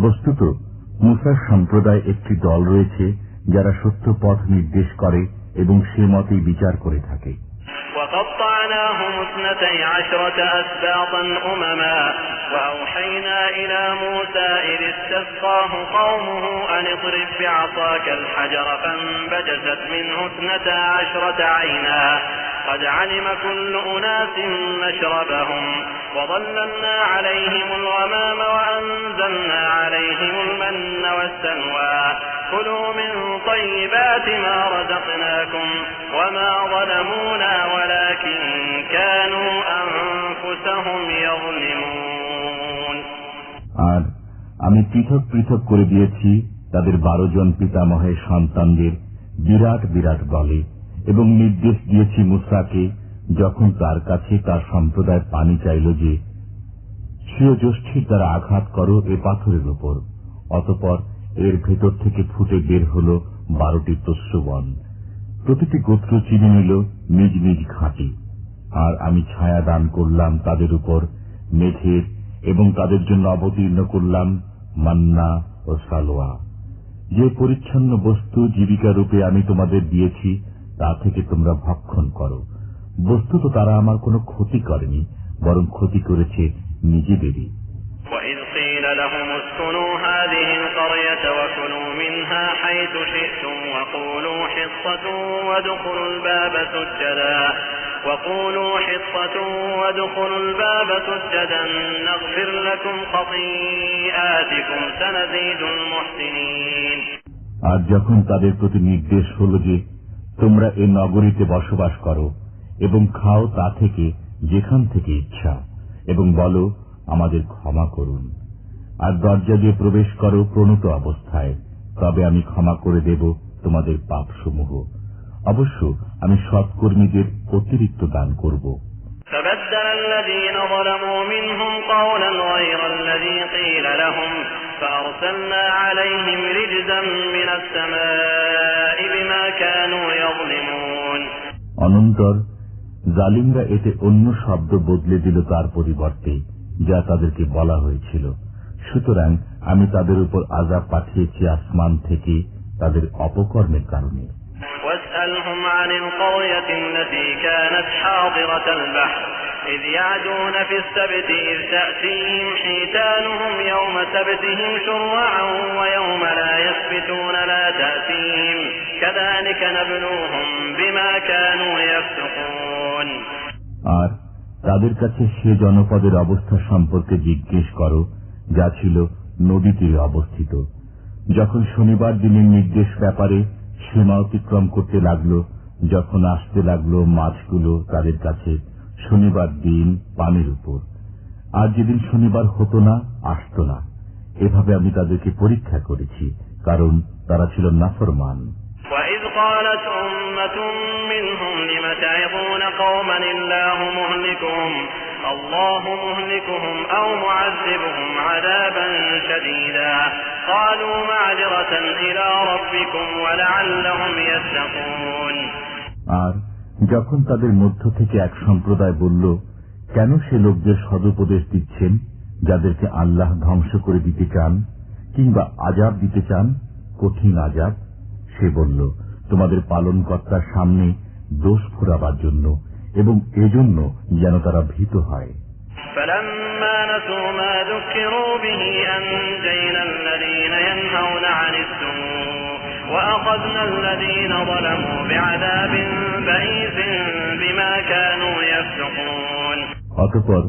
বস্তুত মুসার সম্প্রদায় একটি দল রয়েছে যারা সত্য পথ নির্দেশ করে এবং সে মতেই বিচার করে থাকে। وقطعناهم 12 أسباطا أمما وأوحينا إلى موسى إذ استسقاه قومه أن اضرب بعصاك الحجر فانبجست منه 12 عينا قد علم كل أناس مشربهم وظللنا عليهم الغمام وأنزلنا عليهم المن والسلوى كلوا من طيبات ما رزقناكم وما ظلمونا ولكن كانوا أنفسهم يظلمون। আর আমি পৃথক পৃথক করে দিয়েছি তাদের 12 জন পিতামহের সন্তানদের বিরাট বিরাট দলে, এবং নির্দেশ দিয়েছি মুসাকে যখন তার কাছে তার সম্প্রদায় পানি চাইল যে, স্বীয় জ্যেষ্ঠের দ্বারা আঘাত করো এ পাথরের উপর। অতঃপর এর ভেতর থেকে ফুটে বের হল 12টি তস্যবন। প্রতিটি গোত্র চিনে নিল নিজ নিজ ঘাঁটি। আর আমি ছায়া দান করলাম তাদের উপর মেঘের, এবং তাদের জন্য অবতীর্ণ করলাম মান্না ও সালোয়া। যে পরিচ্ছন্ন বস্তু জীবিকা রূপে আমি তোমাদের দিয়েছি তা থেকে তোমরা ভক্ষণ করো। বস্তুত তারা আমার কোনো ক্ষতি করেনি, বরং ক্ষতি করেছে নিজেদেরই। وَإِذْ قِيلَ لَهُمُ اسْكُنُوا هَٰذِهِ الْقَرْيَةَ وَكُلُوا مِنْهَا حَيْثُ شِئْتُمْ وَقُولُوا حِطَّةٌ وَادْخُلُوا الْبَابَ سُجَّدًا نَغْفِرْ لَكُمْ خَطِيئَاتِكُمْ سَنَزِيدُ الْمُحْسِنِينَ। আর যখন তাদের প্রতি নির্দেশ হল যে তোমরা এ নগরীতে বসবাস করো এবং খাও তা থেকে যেখান থেকে ইচ্ছা, এবং বলো, আমাদের ক্ষমা করুন। আর দরজা দিয়ে প্রবেশ করো প্রণত অবস্থায়, তবে আমি ক্ষমা করে দেব তোমাদের পাপসমূহ। অবশ্য আমি সৎকর্মীদের অতিরিক্ত দান করব। فبدل الذين ظلموا منهم قولا غير الذي قيل لهم فأرسلنا عليهم رجزا من السماء بما كانوا يظلمون। অনন্তর জালিমরা এতে অন্য শব্দ বদলে দিল তার পরিবর্তে, যা তাদেরকে বলা হয়েছিল। সুতরাং আমি তাদের উপর আযাব পাঠিয়েছি আসমান থেকে তাদের অপকর্মের কারণে। واسألهم عن القرية التي كانت حاضرة البحر إذ يعدون في السبت إذ تأتيهم حيتانهم يوم سبتهم شرعا ويوم لا يسبتون لا تأتيهم كذلك نبلوهم بما كانوا يفسقون। আর তাদের কাছে সে জনপদের অবস্থা সম্পর্কে জিজ্ঞেস করো, যা ছিল নদী তীরে অবস্থিত। যখন শনিবার দিনের নির্দেশ ব্যাপারে সীমা অতিক্রম করতে লাগলো, যখন আসতে লাগলো মাছগুলো তাদের কাছে শনিবার দিন পানির উপর, আর যেদিন শনিবার হতো না আসতো না, এভাবে আমি তাদেরকে পরীক্ষা করেছি, কারণ তারা ছিল নাফরমান। وَإِذْ قَالَتْ أُمَّةٌ مِّنْهُمْ لِمَ تَعِظُونَ قَوْمًا اللَّهُ مُهْلِكُهُمْ أَوْ مُعَذِّبُهُمْ عَذَابًا شَدِيدًا قَالُوا مَعْذِرَةً إِلَى رَبِّكُمْ وَلَعَلَّهُمْ يَتَّقُونَ। আর যখন তাদের মধ্য থেকে এক সম্প্রদায় বলল, কেন সে লোকদের সদুপদেশ দিচ্ছেন যাদেরকে আল্লাহ ধ্বংস করে দিতে চান কিংবা আযাব দিতে চান, কঠিন আযাব? সে বলল, তোমাদের পালনকর্তার সামনে দোষ ফুরাবার জন্য এবং এজন্য যেন তারা ভীত হয়। فَلَمَّا نَسُوا مَا ذُكِّرُوا بِهِ أَنجَيْنَا الَّذِينَ يَنْهَوْنَ عَنِ السُّوءِ وَأَخَذْنَا الَّذِينَ ظَلَمُوا بِعَذَابٍ بَئِيسٍ بِمَا كَانُوا يَفْسُقُونَ। অতঃপর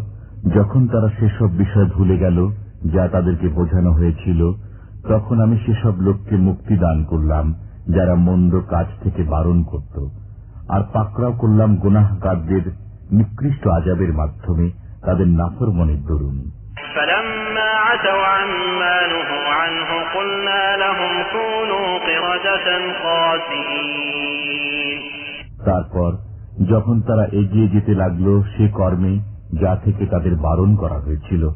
যখন তারা সেসব বিষয় ভুলে গেল যা তাদেরকে বোঝানো হয়েছিল, তখন আমি সেসব লোককে মুক্তি দান করলাম যারা মন্দ কাজ থেকে বারণ করত, আর পাকড়াও করলাম গুনাহগারদের নিকৃষ্ট আযাবের মাধ্যমে তাদের নাফরমানির দরুন। فَلَمَّا عَتَوْا عَمَّا نُهُوا عَنْهُ قُلْنَا لَهُمْ كُونُوا قِرَدَةً خَاسِئِينَ। তারপর যখন তারা এগিয়ে যেতে লাগলো সে কর্মে যা থেকে তাদের বারণ করা হয়েছিল,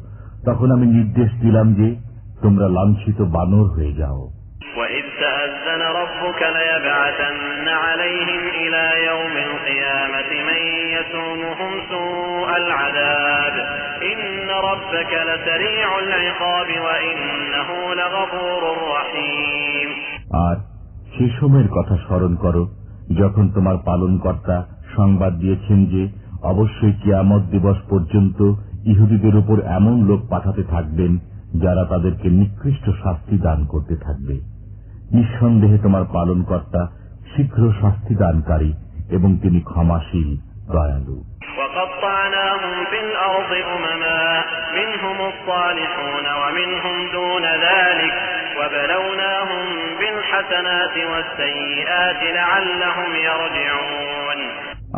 তখন আমি নির্দেশ দিলাম যে তোমরা লাঞ্ছিত বানর হয়ে যাও। وَإِذْ تَأَذَّنَ رَبُّكَ لَيَبْعَثَنَّ عَلَيْهِمْ إِلَى يَوْمِ الْقِيَامَةِ مَن يَسُومُهُمْ سُوءَ الْعَذَابِ إِنَّ رَبَّكَ لَسَرِيعُ الْعِقَابِ وَإِنَّهُ لَغَفُورٌ رَّحِيمٌ। আর সে সময়ের কথা স্মরণ করো যখন তোমার পালনকর্তা সংবাদ দিয়েছেন যে অবশ্যই কিয়ামত দিবস পর্যন্ত ইহুদিদের উপর এমন লোক পাঠাতে থাকবেন যারা তাদেরকে নিকৃষ্ট শাস্তি দান করতে থাকবে। নিঃসন্দেহে তোমার পালনকর্তা শীঘ্র শাস্তি দানকারী এবং তিনি ক্ষমাশীল, দয়ালু। وَقَطَّعْنَاهُمْ فِي الْأَرْضِ أُمَمًا مِّنْهُمُ الصَّالِحُونَ وَمِنْهُمْ دُونَ ذَلِكَ وَبَلَوْنَاهُمْ بِالْحَسَنَاتِ وَالسَّيِّئَاتِ لَعَلَّهُمْ يَرْجِعُونَ।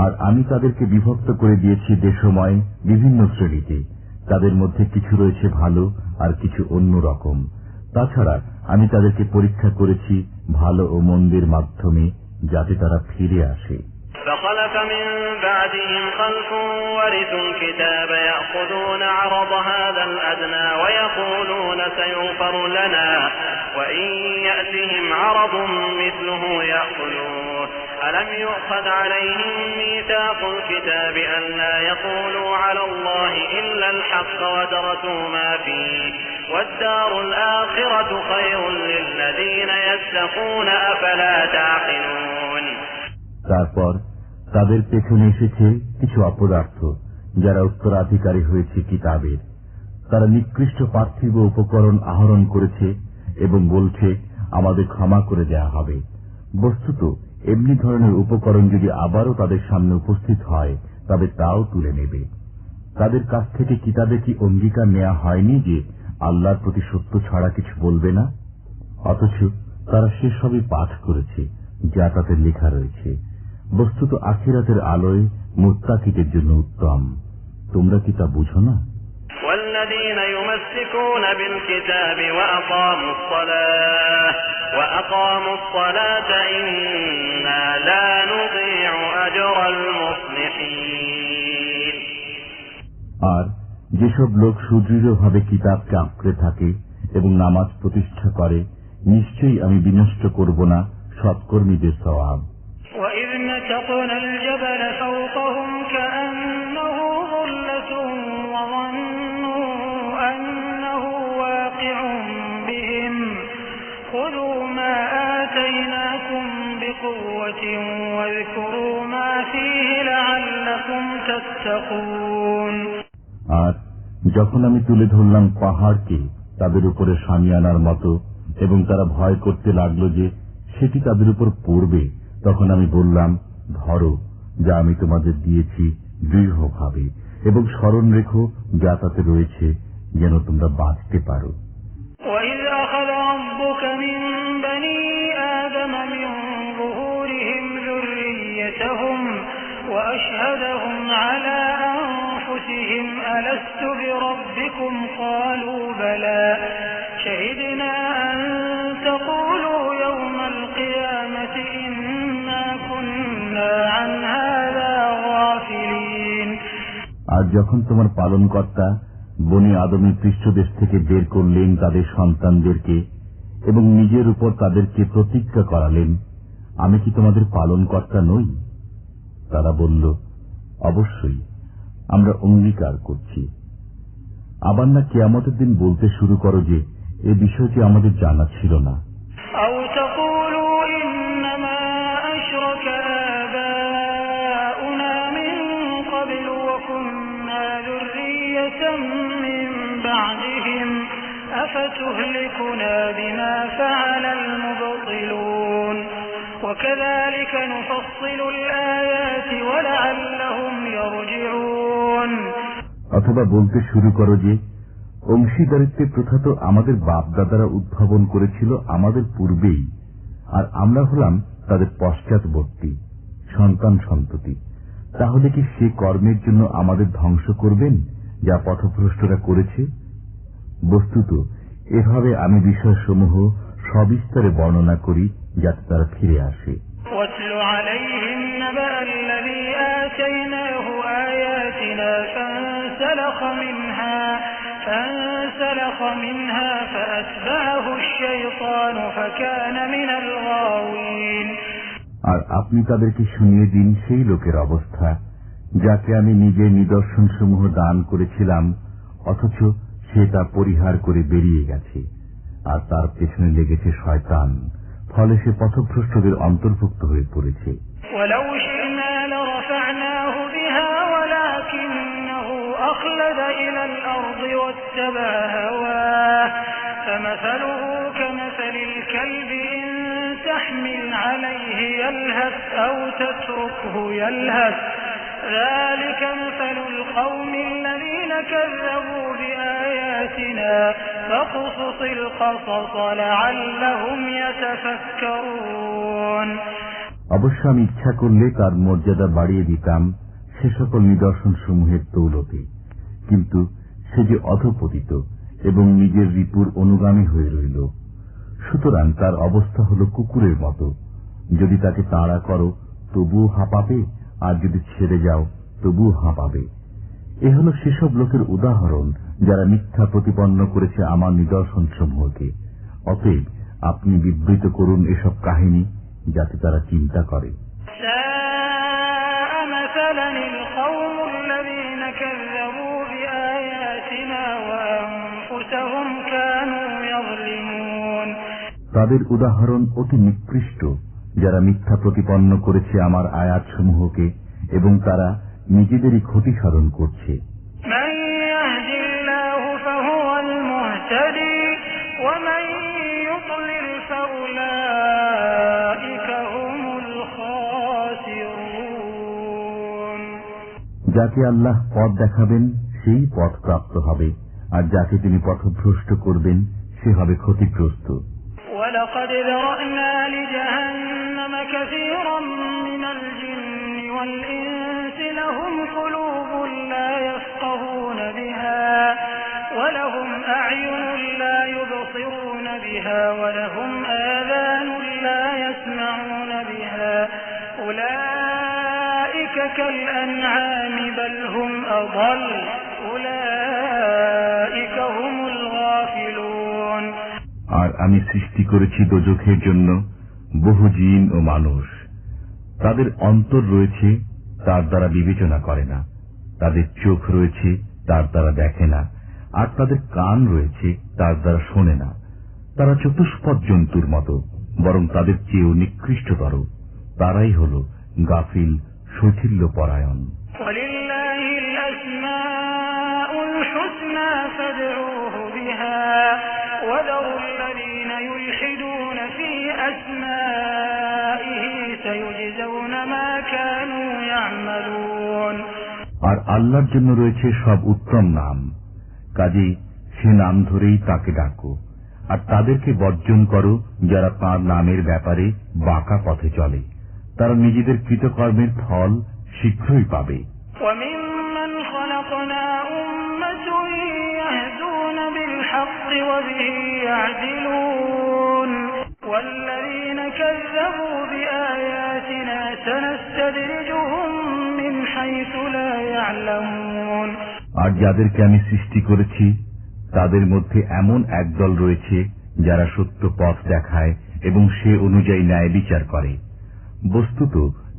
আর আমি তাদেরকে বিভক্ত করে দিয়েছি দেশময় বিভিন্ন শ্রেণীতে, তাদের মধ্যে কিছু রয়েছে ভালো আর কিছু অন্য রকম। তাছাড়া আমি তাদেরকে পরীক্ষা করেছি ভালো ও মন্দের মাধ্যমে, যাতে তারা ফিরে আসে। فخلف من بعدهم خلف ورثوا الكتاب يأخذون عرض هذا الأدنى ويقولون سيغفر لنا وإن يأتهم عرض مثله يأخذوه ألم يؤخذ عليهم ميثاق الكتاب أن لا يقولوا على الله إلا الحق ودرسوا ما فيه والدار الآخرة خير للذين يتقون أفلا تعقلون। তারপর তাদের পেছনে এসেছে কিছু অপদার্থ যারা উত্তরাধিকারী হয়েছে কিতাবের। তারা নিকৃষ্ট পার্থিব উপকরণ আহরণ করেছে এবং বলছে আমাদের ক্ষমা করে দেয়া হবে। বস্তুত এমনি ধরনের উপকরণ যদি আবারও তাদের সামনে উপস্থিত হয় তবে তাও তুলে নেবে। তাদের কাছ থেকে কিতাবে কি অঙ্গীকার নেওয়া হয়নি যে আল্লাহর প্রতি সত্য ছাড়া কিছু বলবে না? অথচ তারা সেসবই পাঠ করেছে যা তাতে লেখা রয়েছে, বস্তুত আখিরাতের আলোয় মুত্তাকিদের জন্য উত্তম। তোমরা কি তা বুঝো না? والذين يمسكون بالكتاب وأقاموا الصلاة إنا لا نضيع أجر المصلحين। আর যেসব লোক সুদৃঢ়ভাবে কিতাবকে আঁকড়ে থাকে এবং নামাজ প্রতিষ্ঠা করে, নিশ্চয়ই আমি বিনষ্ট করব না সৎকর্মীদের সওয়াব। وَإِذْ نَتَقْنَا الْجَبَلَ فَوْقَهُمْ كَأَنَّهُ ظُلَّةٌ وَظَنُّوا أَنَّهُ واقع بهم خُذُوا مَا آتَيْنَاكُمْ بِقُوَّةٍ وَاذْكُرُوا مَا فِيهِ لَعَلَّكُمْ تَتَّقُونَ। আর যখন আমি তুলে ধরলাম পাহাড়কে তাদের উপরে সামিয়ানার মতো এবং তারা ভয় করতে লাগলো যে সেটি তাদের উপর পড়বে, তখন আমি বললাম, ধরো যা আমি তোমাদের দিয়েছি দৃঢ়ভাবে এবং স্মরণ রেখো যা তাতে রয়েছে, যেন তোমরা বাঁচতে পারো। وَإِذْ أَخَذَ رَبُّكَ مِنْ بَنِي آدَمَ مِنْ ظُهُورِهِمْ ذُرِّيَّتَهُمْ وَأَشْهَدَهُمْ عَلَى أَنفُسِهِمْ أَلَسْتُ بِرَبِّكُمْ قَالُوا بَلَى شَهِدْنَا أَنْ تَقُولُوا يَوْمَ الْقِيَامَةِ إِنَّا كُنَّا عَنْ هَذَا غَافِلِينَ। আর যখন তোমার পালনকর্তা বনি আদমের পৃষ্ঠদেশ থেকে বের করলেন তাদের সন্তানদেরকে এবং নিজের উপর তাদেরকে প্রতিজ্ঞা করালেন, আমি কি তোমাদের পালনকর্তা নই? তারা বলল, অবশ্যই আমরা অঙ্গীকার করছি। আবার না কিয়ামতের দিন বলতে শুরু করো যে এ বিষয়টি আমাদের জানা ছিল না। أفتهلكنا بما فعل المبطلون وكذلك نفصل الآيات ولعلهم يرجعون। অথবা বলতে শুরু করো যে অংশীদারিত্বের প্রথা তো আমাদের বাপ দাদারা উদ্ভাবন করেছিল আমাদের পূর্বেই, আর আমরা হলাম তাদের পশ্চাৎবর্তী সন্তান সন্ততি। তাহলে কি সে কর্মের জন্য আমাদের ধ্বংস করবেন যা পথভ্রষ্টরা করেছে? বস্তুত এভাবে আমি বিষয়সমূহ সবিস্তারে বর্ণনা করি যাতে তারা ফিরে আসে। وَاتْلُ عَلَيْهِمْ نَبَأَ الَّذِي آتَيْنَاهُ آيَاتِنَا فَانسَلَخَ مِنْهَا فَأَتْبَعَهُ الشَّيْطَانُ فَكَانَ مِنَ الْغَاوِينَ। আর আপনি তাদেরকে শুনিয়ে দিন সেই লোকের অবস্থা যাকে আমি নিজের নিদর্শনসমূহ দান করেছিলাম, অথচ সে তা পরিহার করে বেরিয়ে গেছে, আর তার পেছনে লেগেছে শয়তান, ফলে সে পথভ্রষ্টদের অন্তর্ভুক্ত হয়ে পড়েছে। وَلَوْ شِئْنَا لَرَفَعْنَاهُ بِهَا وَلَكِنَّهُ أَخْلَدَ إِلَى الْأَرْضِ وَاتَّبَعَ هَوَاهُ فَمَثَلُهُ كَمَثَلِ الْكَلْبِ إِنْ تَحْمِلْ عَلَيْهِ يَلْهَثْ أَوْ تَتْرُكْهُ يَلْهَث ذَلِكَ مَثَلُ الْقَوْمِ الَّذِينَ كَذَّبُوا بِآيَاتِنَا فَاقْصُصِ الْقَصَصَ لَعَلَّهُمْ يَتَفَكَّرُونَ। অবশ্য আমি ইচ্ছা করলে তার মর্যাদা বাড়িয়ে দিতাম সে সকল নিদর্শন সমূহের দৌলতে, কিন্তু সে যে অধঃপতিত এবং নিজের রিপুর অনুগামী হয়ে রইল, সুতরাং তার অবস্থা হল কুকুরের মতো। যদি তাকে তাড়া করো তবুও হাঁপাবে, আর যদি ছেড়ে যাও তবুও হাঁপাবে। এ হল সেসব লোকের উদাহরণ যারা মিথ্যা প্রতিপন্ন করেছে আমার নিদর্শন সমূহকে। অতএব আপনি বিবৃত করুন এসব কাহিনী যাতে তারা চিন্তা করে। তাদের উদাহরণ অতি নিকৃষ্ট যারা মিথ্যা প্রতিপন্ন করেছে আমার আয়াতসমূহকে এবং তারা নিজেদেরই ক্ষতি সাধন করছে। যাকে আল্লাহ পথ দেখাবেন সেই পথ প্রাপ্ত হবে, আর যাকে তিনি পথভ্রষ্ট করবেন সে হবে ক্ষতিগ্রস্ত। وَلَقَدْ ذَرَأْنَا لِجَهَنَّمَ كَثِيرًا مِنَ الْجِنِّ كالأنعام بل هم أضل أولئك هم الغافلون আর আমি সৃষ্টি করেছি দোজখের জন্য বহু জিন ও মানুষ। তাদের অন্তর রয়েছে, তার দ্বারা বিবেচনা করে না। তাদের চোখ রয়েছে, তার দ্বারা দেখে না। আর তাদের কান রয়েছে, তার দ্বারা শোনে না। তারা চতুষ্পদ জন্তুর মতো, বরং তাদের চেয়েও নিকৃষ্টতর। তারাই হল গাফিল, শৈথিল্য পরায়ণ। আর আল্লাহর জন্য রয়েছে সব উত্তম নাম, কাজেই সে নাম ধরেই তাকে ডাকো। আর তাদেরকে বর্জন করো যারা তাঁর নামের ব্যাপারে বাঁকা পথে চলে। তারা নিজেদের কৃতকর্মের ফল শীঘ্রই পাবে। আর যাদেরকে আমি সৃষ্টি করেছি তাদের মধ্যে এমন একদল রয়েছে যারা সত্য পথ দেখায় এবং সে অনুযায়ী ন্যায় বিচার করে। বস্তুত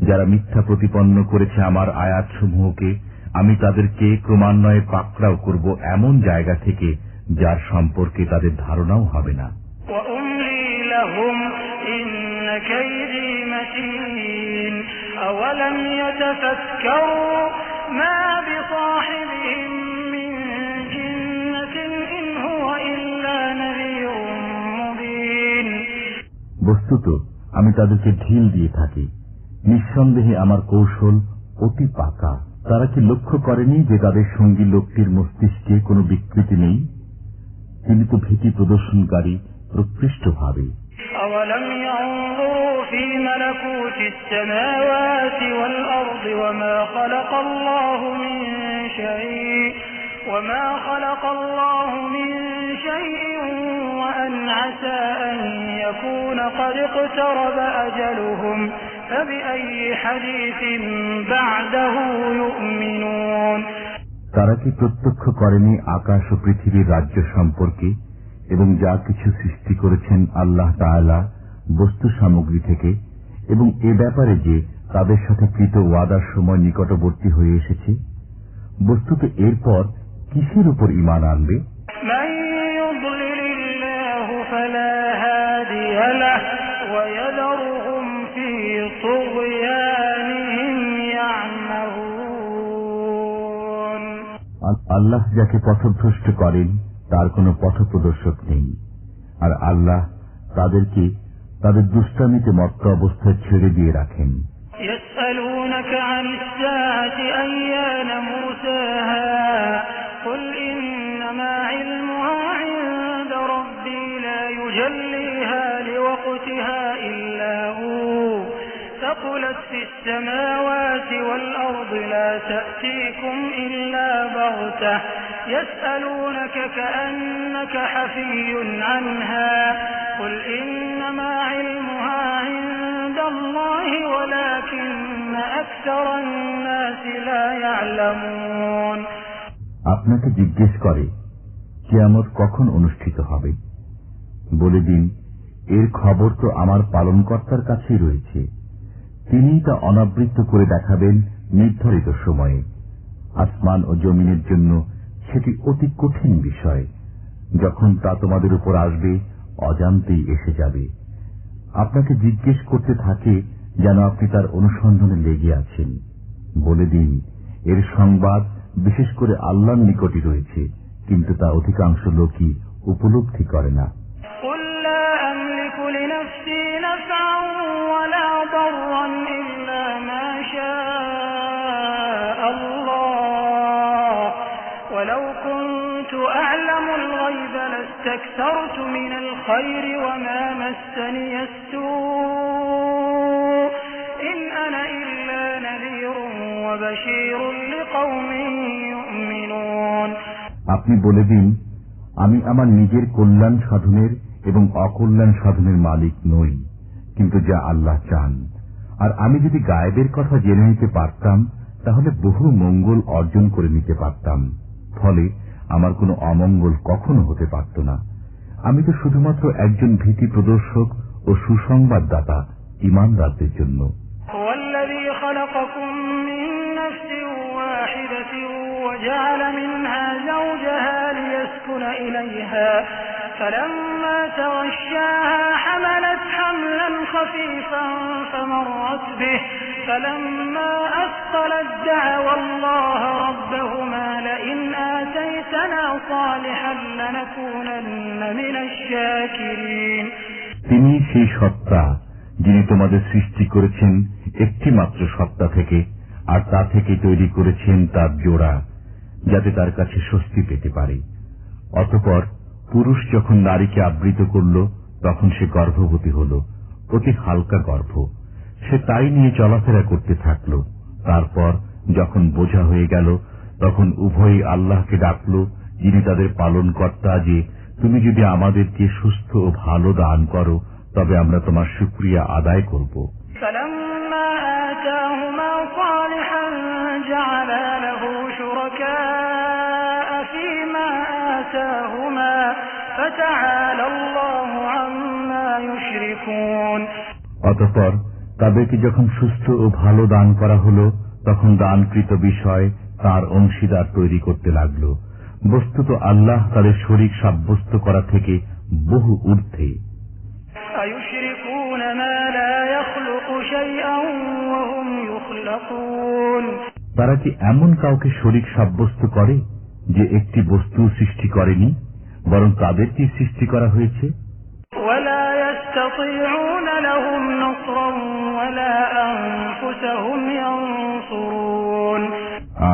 যারা মিথ্যা প্রতিপন্ন করেছে আমার আয়াতসমূহকে, আমি তাদেরকে ক্রমান্বয়ে পাকড়াও করব এমন জায়গা থেকে যার সম্পর্কে তাদের ধারণাও হবে না। বস্তুত আমি তাদেরকে ঢিল দিয়ে থাকি। নিঃসন্দেহে আমার কৌশল অতি পাকা। তারা কি লক্ষ্য করেনি যে তাদের সঙ্গী লোকটির মস্তিষ্কে কোনো বিকৃতি নেই? তিনি তো ভীতি প্রদর্শনকারী প্রকৃষ্টভাবে। وما خلق الله من شيء وأن عسى أن يكون قد اقترب أجلهم فبأي حديث بعده يؤمنون তারা কি প্রত্যক্ষ করেনি আকাশ ও পৃথিবীর রাজ্য সম্পর্কে এবং যা কিছু সৃষ্টি করেছেন আল্লাহ তাআলা বস্তু সামগ্রী থেকে, এবং এ ব্যাপারে যে তাদের সাথে কৃত ওয়াদার সময় নিকটবর্তী হয়ে এসেছে? বস্তুত এরপর কিসের উপর ঈমান আনবে? আল্লাহ যাকে পথভ্রষ্ট করেন তার কোনো পথপ্রদর্শক নেই। আর আল্লাহ তাদেরকে তাদের দুষ্টামিতে মত্ত অবস্থায় ছেড়ে দিয়ে রাখেন। يسألونك عن الساعة أيان مرساها قل إنما علمها عند ربي لا يجليها لوقتها إلا هو ثقلت في السماوات والأرض لا تأتيكم إلا بغتة يسألونك كأنك حفي عنها قل إنما علمها عند الله ولكن أكثر الناس لا يعلمون আপনাকে জিজ্ঞেস করে কিয়ামত কখন অনুষ্ঠিত হবে? বলে দিন, এর খবর তো আমার পালনকর্তার কাছেই রয়েছে। তিনিই তা অনাবৃত করে দেখাবেন নির্ধারিত সময়ে। আসমান ও জমিনের জন্য সেটি অতি কঠিন বিষয়। যখন তা তোমাদের উপর আসবে অজান্তেই এসে যাবে। আপনাকে জিজ্ঞেস করতে থাকে যেন আপনি তার অনুসন্ধানে লেগে আছেন। বলে দিন, এর সংবাদ বিশেষ করে আল্লাহর নিকটই রয়েছে, কিন্তু তা অধিকাংশ লোকই উপলব্ধি করে না। ولو كنت أعلم الغيب لاستكثرت من الخير وما مسني السوء إن أنا إلا نذير وبشير لقوم يؤمنون আপনি বলে দিন, আমি আমার নিজের কল্যাণ সাধনের এবং অকল্যাণ সাধনের মালিক নই, কিন্তু যা আল্লাহ চান। আর আমি যদি গায়েবের কথা জেনে নিতে পারতাম তাহলে বহু মঙ্গল অর্জন করে নিতে পারতাম, ফলে আমার কোনো অমঙ্গল কখনো হতে পারত না। আমি তো শুধুমাত্র একজন ভীতি প্রদর্শক ও সুসংবাদদাতা ঈমানদারদের জন্য। وجعل منها زوجها ليسكن إليها فلما تغشاها حملت حملا خفيفا فمرت به فلما أثقلت دعوا الله ربهما لئن آتيتنا صالحا لنكونن من الشاكرين। তিনি সেই সত্তা যিনি তোমাদের সৃষ্টি করেছেন একটি মাত্র সত্তা থেকে, আর তা থেকে তৈরি করেছেন তার জোড়া, যাতে তার কাছে স্বস্তি পেতে পারে। অতঃপর পুরুষ যখন নারীকে আবৃত করল তখন সে গর্ভবতী হল, অতি হালকা গর্ভ। সে তাই নিয়ে চলাফেরা করতে থাকল। তারপর যখন বোঝা হয়ে গেল তখন উভয়ই আল্লাহকে ডাকল, যিনি তাদের পালনকর্তা, যে তুমি যদি আমাদেরকে সুস্থ ও ভালো দান করো তবে আমরা তোমার শুকরিয়া আদায় করব। অতঃপর তাদেরকে যখন সুস্থ ও ভালো দান করা হল তখন দানকৃত বিষয় তার অংশীদার তৈরি করতে লাগল। বস্তুত আল্লাহ তাদের শরীক সাব্যস্ত করা থেকে বহু ঊর্ধ্বে। তারা কি এমন কাউকে শরীক সাব্যস্ত করে যে একটি বস্তু সৃষ্টি করেনি, বরং তাদেরকে সৃষ্টি করা হয়েছে?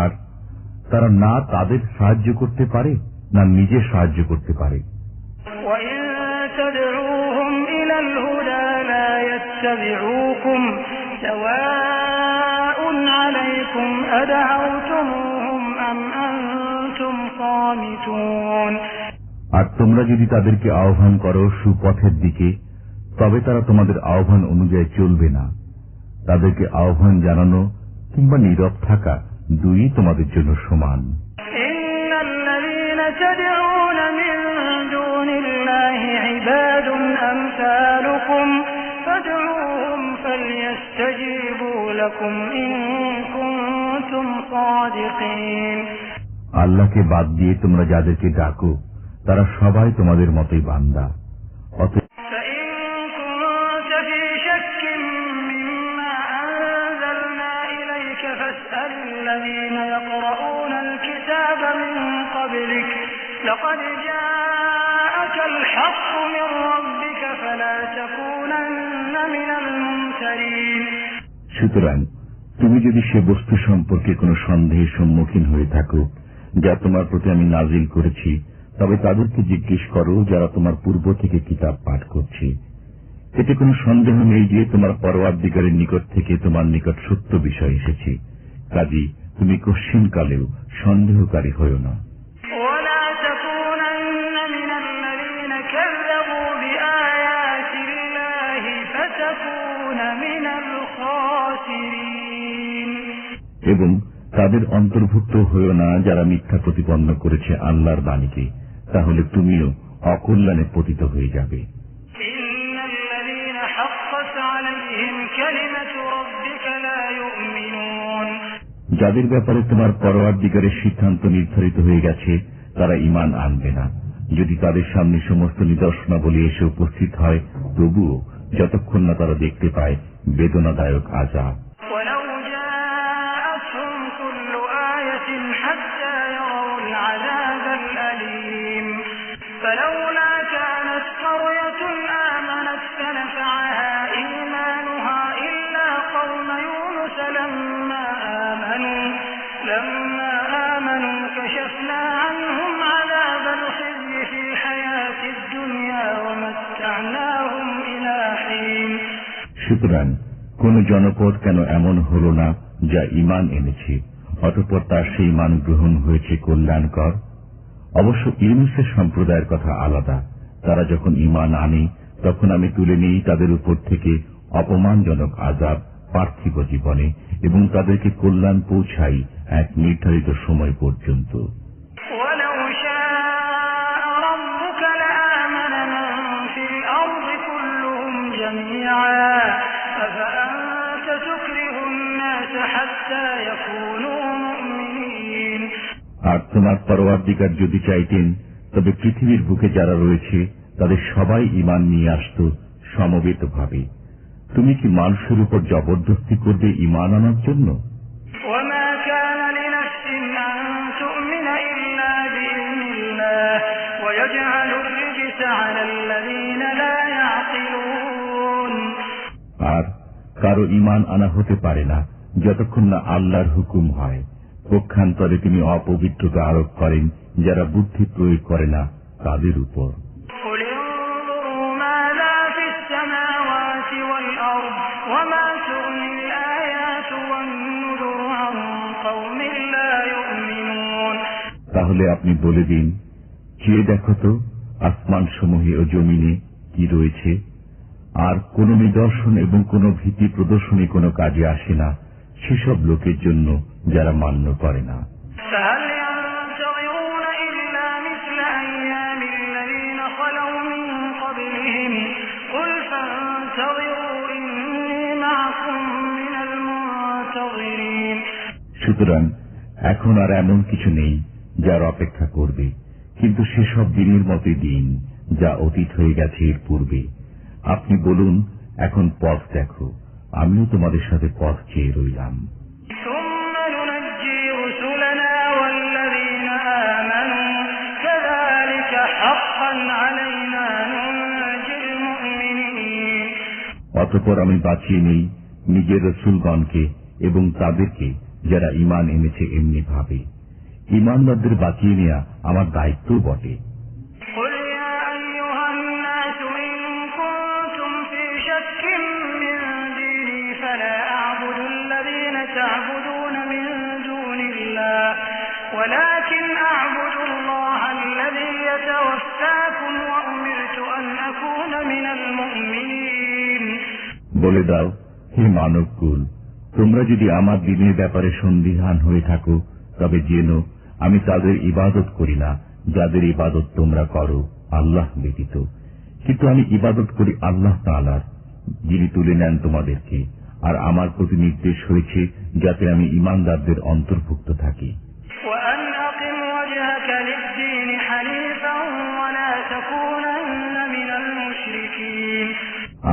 আর তারা না তাদের সাহায্য করতে পারে না নিজে সাহায্য করতে পারে। আর তোমরা যদি তাদেরকে আহ্বান করো সুপথের দিকে, তবে তারা তোমাদের আহ্বান অনুযায়ী চলবে না। তাদেরকে আহ্বান জানানো কিংবা নীরব থাকা দুই তোমাদের জন্য সমান। আল্লাহকে বাদ দিয়ে তোমরা যাদেরকে ডাকো তারা সবাই তোমাদের মতোই বান্দা। সুতরাং তুমি যদি সে বস্তু সম্পর্কে কোনো সন্দেহের সম্মুখীন হয়ে থাকো যা তোমার প্রতি আমি নাজিল করেছি, তবে তাদেরকে জিজ্ঞেস করো যারা তোমার পূর্ব থেকে কিতাব পাঠ করছে। এতে কোনো সন্দেহ নেই যে তোমার পরওয়ারদিগারের নিকট থেকে তোমার নিকট সত্য বিষয় এসেছে, কাজেই তুমি কশ্চিনকালেও সন্দেহকারী হও না। এবং তাদের অন্তর্ভুক্ত হইও না যারা মিথ্যা প্রতিপন্ন করেছে আল্লাহর বাণীকে, তাহলে তুমিও অকল্যাণে পতিত হয়ে যাবে। যাদের ব্যাপারে তোমার পরওয়ারদিগারের সিদ্ধান্ত নির্ধারিত হয়ে গেছে তারা ঈমান আনবে না। যদি তাদের সামনে সমস্ত নিদর্শনাবলী এসে উপস্থিত হয়, তবুও যতক্ষণ না তারা দেখতে পায় বেদনাদায়ক আযাব। সুতরাং কোন জনপদ কেন এমন হল না যা ঈমান এনেছে, অতঃপর তার সেই ঈমান গ্রহণ হয়েছে কল্যাণকর? অবশ্য ইউনূসের সম্প্রদায়ের কথা আলাদা। তারা যখন ঈমান আনে তখন আমি তুলে নিই তাদের উপর থেকে অপমানজনক আযাব পার্থিব জীবনে এবং তাদেরকে কল্যাণ পৌঁছাই এক নির্ধারিত সময় পর্যন্ত। আর তোমার পরওয়ারদিগার যদি চাইতেন তবে পৃথিবীর বুকে যারা রয়েছে তাদের সবাই ঈমান নিয়ে আসত সমবেতভাবে। তুমি কি মানুষের উপর জবরদস্তি করবে ঈমান আনার জন্য? আর কারো ঈমান আনা হতে পারে না যতক্ষণ না আল্লাহর হুকুম হয়। পক্ষান্তরে তিনি অপবিত্রতা আরোপ করেন যারা বুদ্ধি প্রয়োগ করে না তাদের উপর। তাহলে আপনি বলে দিন, চেয়ে দেখো তো আসমান সমূহে ও জমিনে কি রয়েছে, আর কোন নিদর্শন এবং কোন ভীতি প্রদর্শনী কোনো কাজে আসে না সেসব লোকের জন্য যারা মান্য করে না। সুতরাং এখন আর এমন কিছু নেই যার অপেক্ষা করবে, কিন্তু সেসব দিনের মতোই দিন যা অতীত হয়ে গেছে এর পূর্বে। আপনি বলুন, এখন পথ দেখো, আমিও তোমাদের সাথে পথ চেয়ে রইলাম। অতঃপর আমি বাঁচিয়ে নেই নিজের রসুলগণকে এবং তাদেরকে যারা ঈমান এনেছে এমনি ভাবে। ঈমানদারদের বাঁচিয়ে নেওয়া আমার দায়িত্ব বটে। বলে দাও, হে মানবকুল, তোমরা যদি আমার দ্বীনের ব্যাপারে সন্দিহান হয়ে থাকো তবে জেনো আমি তাদের ইবাদত করি না যাদের ইবাদত তোমরা করো আল্লাহ ব্যতীত, কিন্তু আমি ইবাদত করি আল্লাহ তাআলার, যিনি তুলে নেন তোমাদেরকে। আর আমার প্রতি নির্দেশ হয়েছে যাতে আমি ঈমানদারদের অন্তর্ভুক্ত থাকি।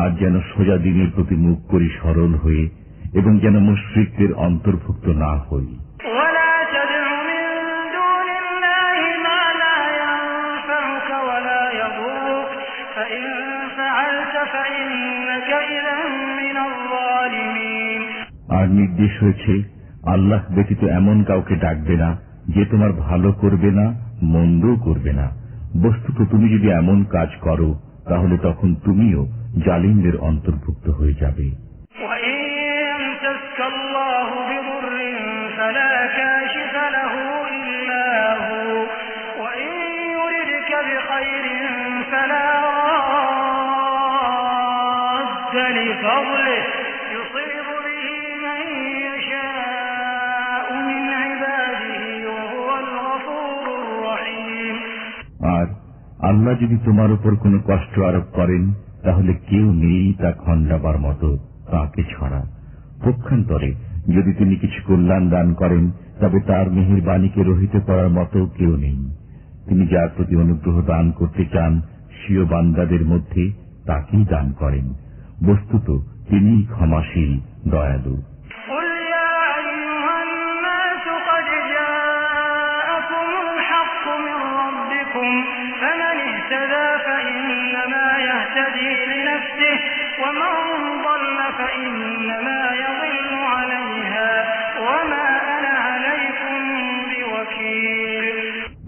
আর যেন সোজা দিনের প্রতি মুখ করি সরল হয়ে, এবং যেন মুশরিকদের অন্তর্ভুক্ত না হই। আর নির্দেশ হয়েছে আল্লাহ ব্যতীত এমন কাউকে ডাকবে না যে তোমার ভালো করবে না মন্দও করবে না। বস্তুত তুমি যদি এমন কাজ করো তাহলে তখন তুমিও জালিমদের অন্তর্ভুক্ত হয়ে যাবে। আর আল্লাহ যদি তোমার উপর কোনো কষ্ট আরোপ করেন তাহলে কেউ নেই তা খণ্ডাবার মতো তাকে ছাড়া। পক্ষান্তরে যদি তিনি কিছু কল্যাণ দান করেন তবে তার মেহেরবাণীকে রহিত করার মতো কেউ নেই। তিনি যার প্রতি অনুগ্রহ দান করতে চান স্বীয় বান্দাদের মধ্যে তাকেই দান করেন। বস্তুত তিনি ক্ষমাশীল দয়ালু।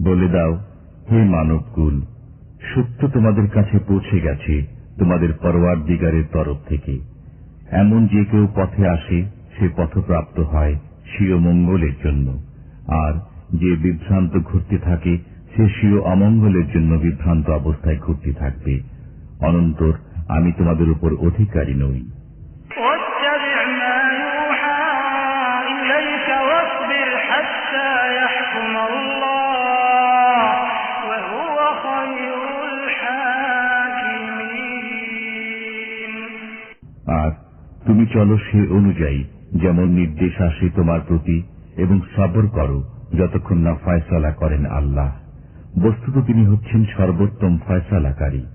বলে দাও, হে মানবকুল, সত্য তোমাদের কাছে পৌঁছে গেছে তোমাদের পরওয়ারদিগারের তরফ থেকে। এমন যে কেউ পথে আসে সে পথপ্রাপ্ত হয় স্বীয় মঙ্গলের জন্য, আর যে বিভ্রান্ত ঘুরতে থাকে সে স্বীয় অমঙ্গলের জন্য বিভ্রান্ত অবস্থায় ঘুরতে থাকবে। অনন্তর আমি তোমাদের উপর অধিকারী নই। আর তুমি চলো সে অনুযায়ী যেমন নির্দেশ আসে তোমার প্রতি, এবং সবর করো যতক্ষণ না ফয়সালা করেন আল্লাহ। বস্তুত তিনি হচ্ছেন সর্বোত্তম ফয়সালাকারী।